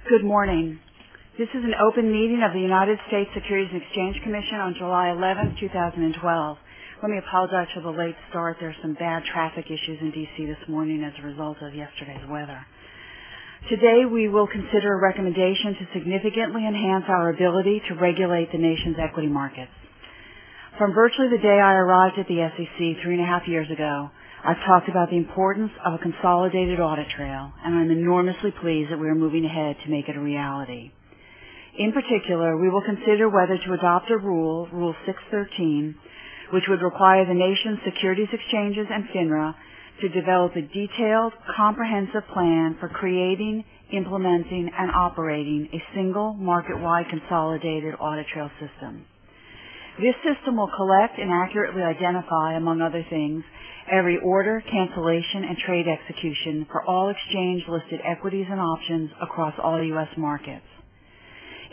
Good morning. This is an open meeting of the United States Securities and Exchange Commission on July 11, 2012. Let me apologize for the late start. There's some bad traffic issues in D.C. this morning as a result of yesterday's weather. Today we will consider a recommendation to significantly enhance our ability to regulate the nation's equity markets. From virtually the day I arrived at the SEC 3.5 years ago, I've talked about the importance of a consolidated audit trail, and I'm enormously pleased that we are moving ahead to make it a reality. In particular, we will consider whether to adopt a rule, Rule 613, which would require the nation's securities exchanges and FINRA to develop a detailed, comprehensive plan for creating, implementing, and operating a single market-wide consolidated audit trail system. This system will collect and accurately identify, among other things, every order, cancellation, and trade execution for all exchange-listed equities and options across all U.S. markets.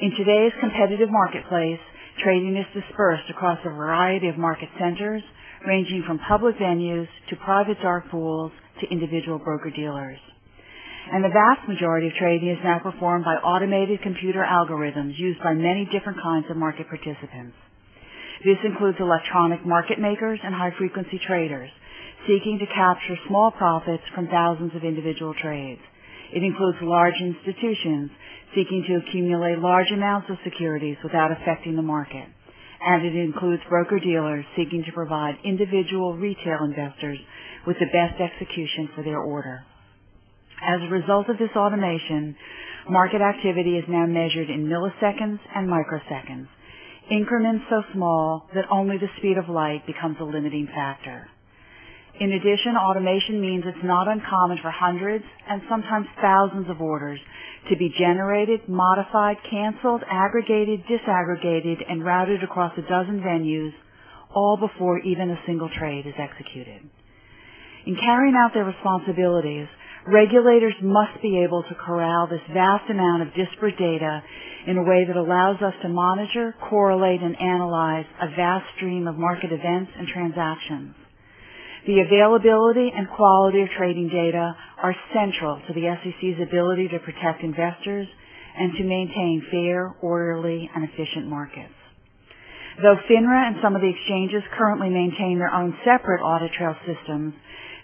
In today's competitive marketplace, trading is dispersed across a variety of market centers, ranging from public venues to private dark pools to individual broker-dealers. And the vast majority of trading is now performed by automated computer algorithms used by many different kinds of market participants. This includes electronic market makers and high-frequency traders, seeking to capture small profits from thousands of individual trades. It includes large institutions seeking to accumulate large amounts of securities without affecting the market. And it includes broker-dealers seeking to provide individual retail investors with the best execution for their order. As a result of this automation, market activity is now measured in milliseconds and microseconds, increments so small that only the speed of light becomes a limiting factor. In addition, automation means it's not uncommon for hundreds and sometimes thousands of orders to be generated, modified, canceled, aggregated, disaggregated, and routed across a dozen venues, all before even a single trade is executed. In carrying out their responsibilities, regulators must be able to corral this vast amount of disparate data in a way that allows us to monitor, correlate, and analyze a vast stream of market events and transactions. The availability and quality of trading data are central to the SEC's ability to protect investors and to maintain fair, orderly, and efficient markets. Though FINRA and some of the exchanges currently maintain their own separate audit trail systems,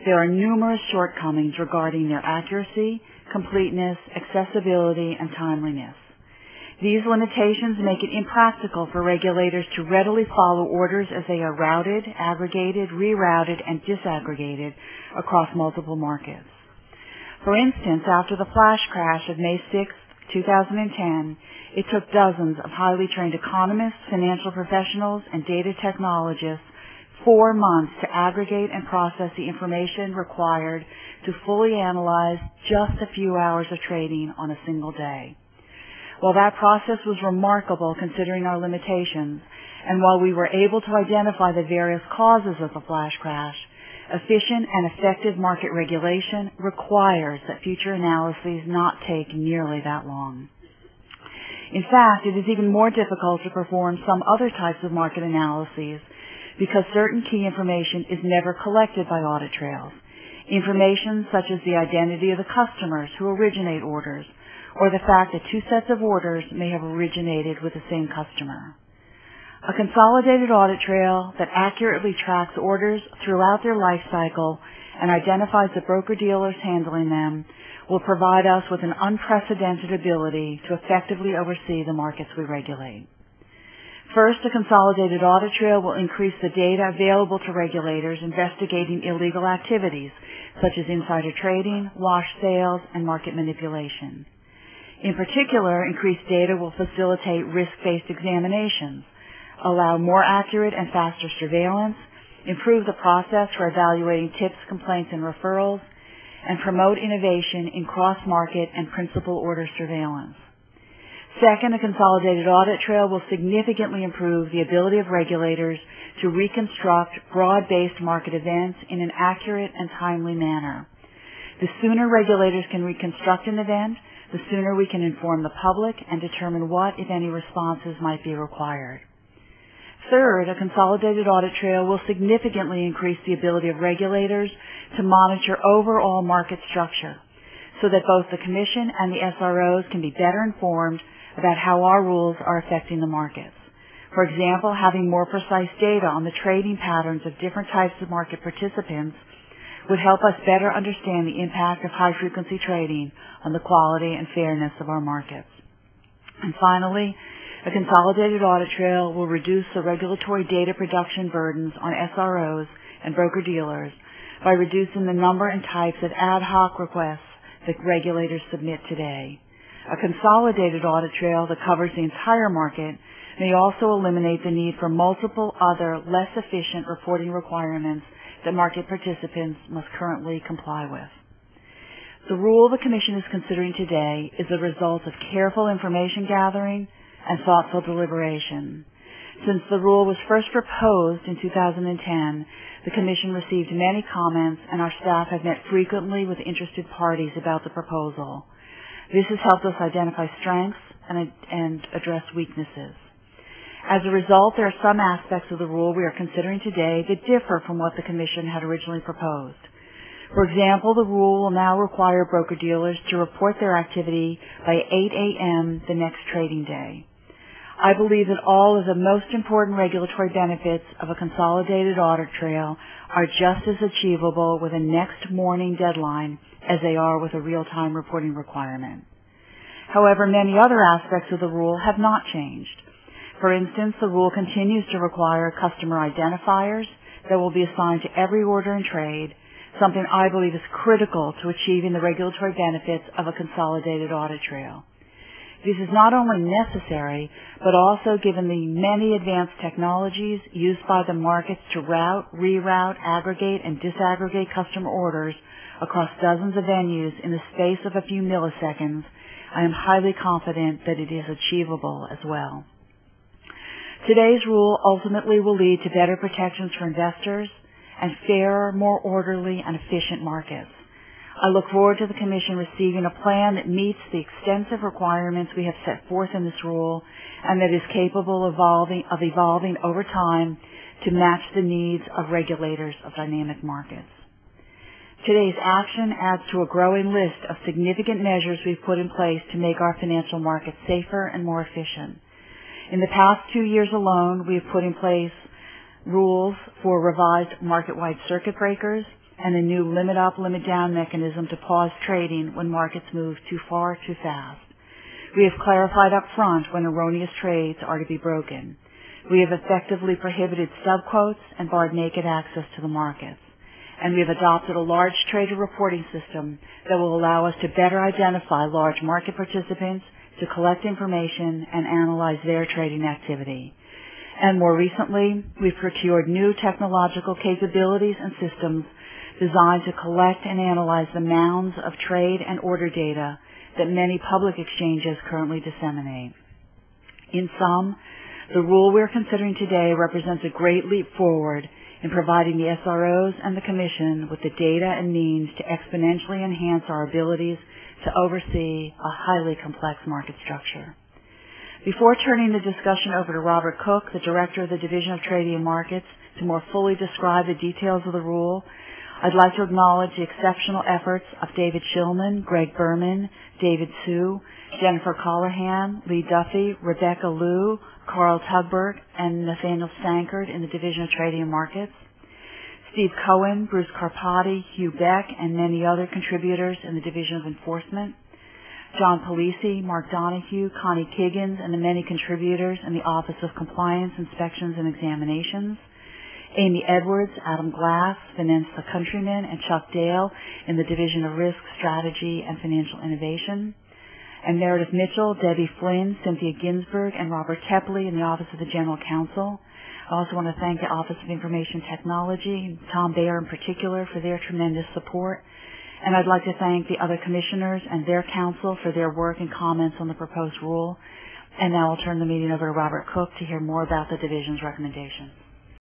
there are numerous shortcomings regarding their accuracy, completeness, accessibility, and timeliness. These limitations make it impractical for regulators to readily follow orders as they are routed, aggregated, rerouted, and disaggregated across multiple markets. For instance, after the flash crash of May 6, 2010, it took dozens of highly trained economists, financial professionals, and data technologists 4 months to aggregate and process the information required to fully analyze just a few hours of trading on a single day. While that process was remarkable considering our limitations, and while we were able to identify the various causes of the flash crash, efficient and effective market regulation requires that future analyses not take nearly that long. In fact, it is even more difficult to perform some other types of market analyses because certain key information is never collected by audit trails. Information such as the identity of the customers who originate orders, or the fact that two sets of orders may have originated with the same customer. A consolidated audit trail that accurately tracks orders throughout their life cycle and identifies the broker-dealers handling them will provide us with an unprecedented ability to effectively oversee the markets we regulate. First, a consolidated audit trail will increase the data available to regulators investigating illegal activities such as insider trading, wash sales, and market manipulation. In particular, increased data will facilitate risk-based examinations, allow more accurate and faster surveillance, improve the process for evaluating tips, complaints, and referrals, and promote innovation in cross-market and principal order surveillance. Second, a consolidated audit trail will significantly improve the ability of regulators to reconstruct broad-based market events in an accurate and timely manner. The sooner regulators can reconstruct an event, the sooner we can inform the public and determine what, if any, responses might be required. Third, a consolidated audit trail will significantly increase the ability of regulators to monitor overall market structure, so that both the Commission and the SROs can be better informed about how our rules are affecting the markets. For example, having more precise data on the trading patterns of different types of market participants would help us better understand the impact of high-frequency trading on the quality and fairness of our markets. And finally, a consolidated audit trail will reduce the regulatory data production burdens on SROs and broker-dealers by reducing the number and types of ad hoc requests that regulators submit today. A consolidated audit trail that covers the entire market may also eliminate the need for multiple other, less efficient reporting requirements that market participants must currently comply with. The rule the Commission is considering today is the result of careful information gathering and thoughtful deliberation. Since the rule was first proposed in 2010, the Commission received many comments, and our staff have met frequently with interested parties about the proposal. This has helped us identify strengths and address weaknesses. As a result, there are some aspects of the rule we are considering today that differ from what the Commission had originally proposed. For example, the rule will now require broker-dealers to report their activity by 8 a.m. the next trading day. I believe that all of the most important regulatory benefits of a consolidated audit trail are just as achievable with a next morning deadline as they are with a real-time reporting requirement. However, many other aspects of the rule have not changed. For instance, the rule continues to require customer identifiers that will be assigned to every order and trade, something I believe is critical to achieving the regulatory benefits of a consolidated audit trail. This is not only necessary, but also given the many advanced technologies used by the markets to route, reroute, aggregate, and disaggregate customer orders across dozens of venues in the space of a few milliseconds, I am highly confident that it is achievable as well. Today's rule ultimately will lead to better protections for investors and fairer, more orderly, and efficient markets. I look forward to the Commission receiving a plan that meets the extensive requirements we have set forth in this rule and that is capable of evolving over time to match the needs of regulators of dynamic markets. Today's action adds to a growing list of significant measures we've put in place to make our financial markets safer and more efficient. In the past 2 years alone, we have put in place rules for revised market-wide circuit breakers and a new limit-up, limit-down mechanism to pause trading when markets move too far, too fast. We have clarified up front when erroneous trades are to be broken. We have effectively prohibited subquotes and barred naked access to the markets. And we have adopted a large trader reporting system that will allow us to better identify large market participants, to collect information and analyze their trading activity. And more recently, we've procured new technological capabilities and systems designed to collect and analyze the mounds of trade and order data that many public exchanges currently disseminate. In sum, the rule we're considering today represents a great leap forward in providing the SROs and the Commission with the data and means to exponentially enhance our abilities to oversee a highly complex market structure. Before turning the discussion over to Robert Cook, the Director of the Division of Trading and Markets, to more fully describe the details of the rule, I'd like to acknowledge the exceptional efforts of David Shillman, Greg Berman, David Sue, Jennifer Callahan, Lee Duffy, Rebecca Liu, Carl Tugbert, and Nathaniel Stankard in the Division of Trading and Markets, Steve Cohen, Bruce Carpati, Hugh Beck, and many other contributors in the Division of Enforcement, John Polisi, Mark Donahue, Connie Kiggins, and the many contributors in the Office of Compliance, Inspections, and Examinations, Amy Edwards, Adam Glass, Vanessa Countryman, and Chuck Dale in the Division of Risk, Strategy, and Financial Innovation, and Meredith Mitchell, Debbie Flynn, Cynthia Ginsburg, and Robert Tepley in the Office of the General Counsel. I also want to thank the Office of Information Technology, Tom Bayer in particular, for their tremendous support. And I'd like to thank the other commissioners and their counsel for their work and comments on the proposed rule. And now I'll turn the meeting over to Robert Cook to hear more about the division's recommendations.